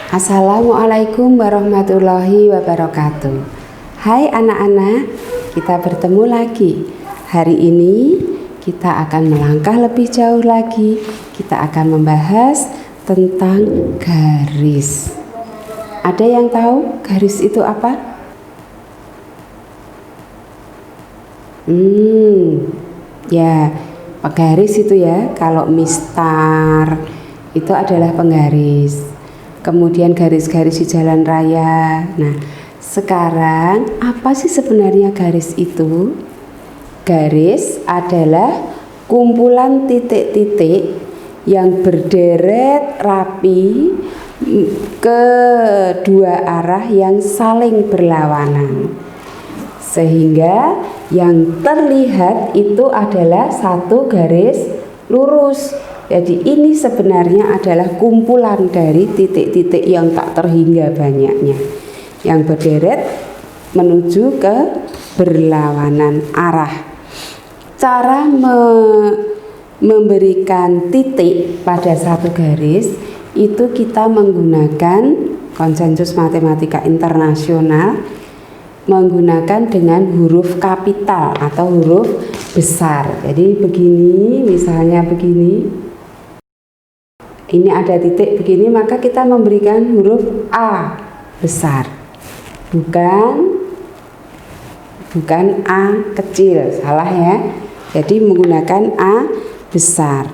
Assalamualaikum warahmatullahi wabarakatuh. Hai anak-anak, kita bertemu lagi. Hari ini kita akan melangkah lebih jauh lagi. Kita akan membahas tentang garis. Ada yang tahu garis itu apa? Ya, penggaris itu ya. Kalau mistar itu adalah penggaris. Kemudian garis-garis di jalan raya. Nah, sekarang apa sih sebenarnya garis itu? Garis adalah kumpulan titik-titik yang berderet rapi ke dua arah yang saling berlawanan, sehingga yang terlihat itu adalah satu garis lurus. Jadi ini sebenarnya adalah kumpulan dari titik-titik yang tak terhingga banyaknya, yang berderet menuju ke berlawanan arah. Cara memberikan titik pada satu garis itu kita menggunakan konsensus matematika internasional, menggunakan dengan huruf kapital atau huruf besar. Jadi begini, misalnya begini. Ini ada titik begini, maka kita memberikan huruf A besar. Bukan A kecil, salah ya. Jadi menggunakan A besar.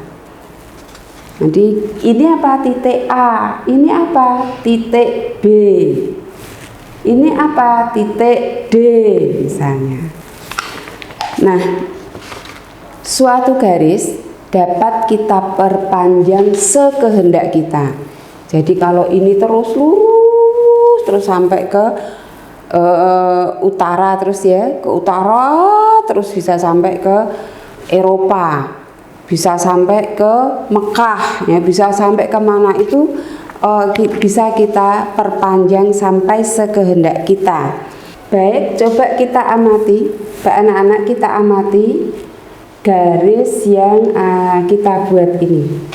Nanti ini apa? Titik A. Ini apa? Titik B. Ini apa? Titik D misalnya. Nah, suatu garis dapat kita perpanjang sekehendak kita. Jadi kalau ini terus lurus terus sampai ke utara terus ya, ke utara terus bisa sampai ke Eropa, bisa sampai ke Mekah ya, bisa sampai ke mana itu bisa kita perpanjang sampai sekehendak kita. Baik, coba kita amati, anak-anak, kita amati garis yang kita buat ini.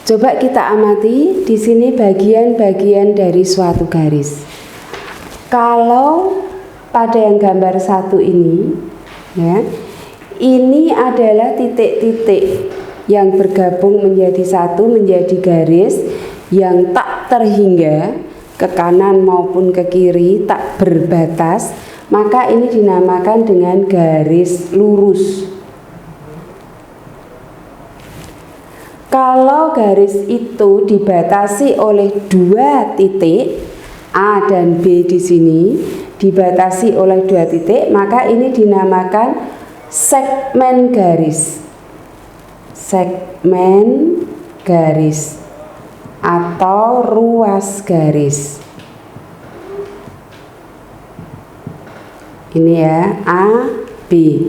Coba kita amati di sini bagian-bagian dari suatu garis. Kalau pada yang gambar satu ini, ya, ini adalah titik-titik yang bergabung menjadi satu, menjadi garis yang tak terhingga ke kanan maupun ke kiri, tak berbatas, maka ini dinamakan dengan garis lurus. Kalau garis itu dibatasi oleh dua titik A dan B di sini, dibatasi oleh dua titik, maka ini dinamakan segmen garis. Segmen garis atau ruas garis. Ini ya, A, B.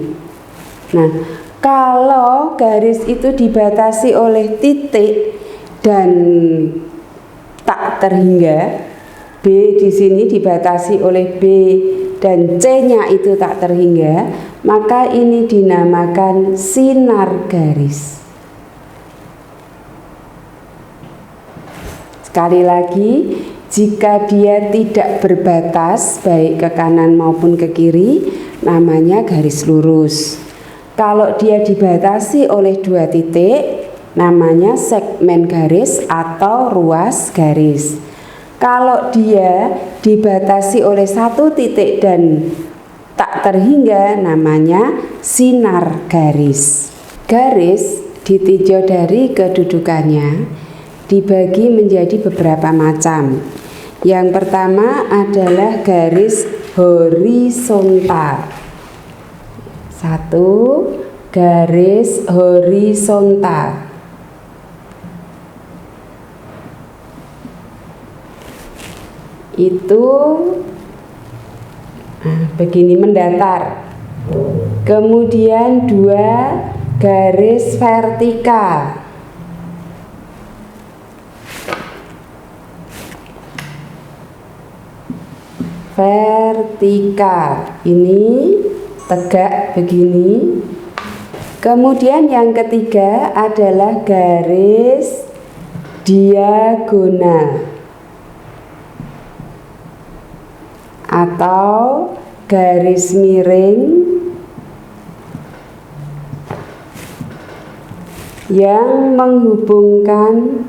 Nah, kalau garis itu dibatasi oleh titik dan tak terhingga, B di sini dibatasi oleh B dan C-nya itu tak terhingga, maka ini dinamakan sinar garis. Sekali lagi, jika dia tidak berbatas baik ke kanan maupun ke kiri, namanya garis lurus. Kalau dia dibatasi oleh dua titik, namanya segmen garis atau ruas garis. Kalau dia dibatasi oleh satu titik dan tak terhingga, namanya sinar garis. Garis ditinjau dari kedudukannya dibagi menjadi beberapa macam. Yang pertama adalah garis horizontal. Satu, garis horizontal. Itu begini mendatar. Kemudian dua, garis vertikal. Vertikal ini tegak begini. Kemudian yang ketiga adalah garis diagonal atau garis miring yang menghubungkan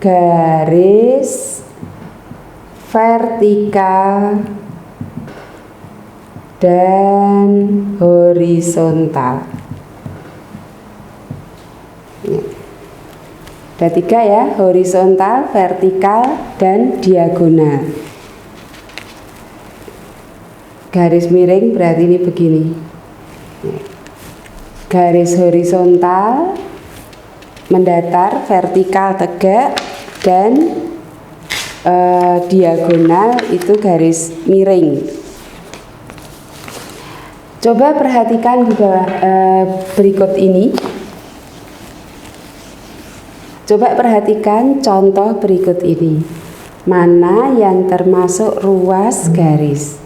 garis vertikal dan horizontal. Ada 3 ya, horizontal, vertikal, dan diagonal. Garis miring berarti ini begini. Garis horizontal mendatar, vertikal tegak, dan diagonal itu garis miring. Coba perhatikan di bawah berikut ini. Coba perhatikan contoh berikut ini. Mana yang termasuk ruas garis?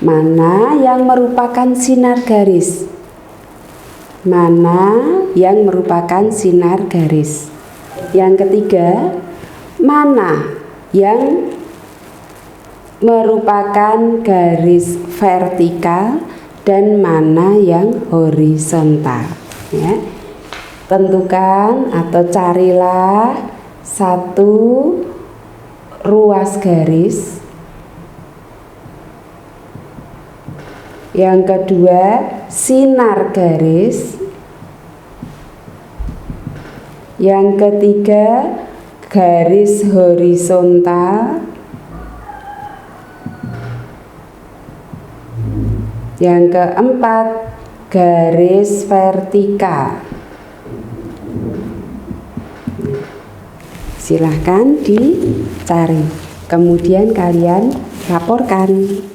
Mana yang merupakan sinar garis? Mana yang merupakan sinar garis? Yang ketiga, mana yang merupakan garis vertikal dan mana yang horizontal, ya. Tentukan atau carilah satu ruas garis. Yang kedua, sinar garis. Yang ketiga, garis horizontal. Yang keempat, garis vertikal. Silahkan dicari, kemudian kalian laporkan.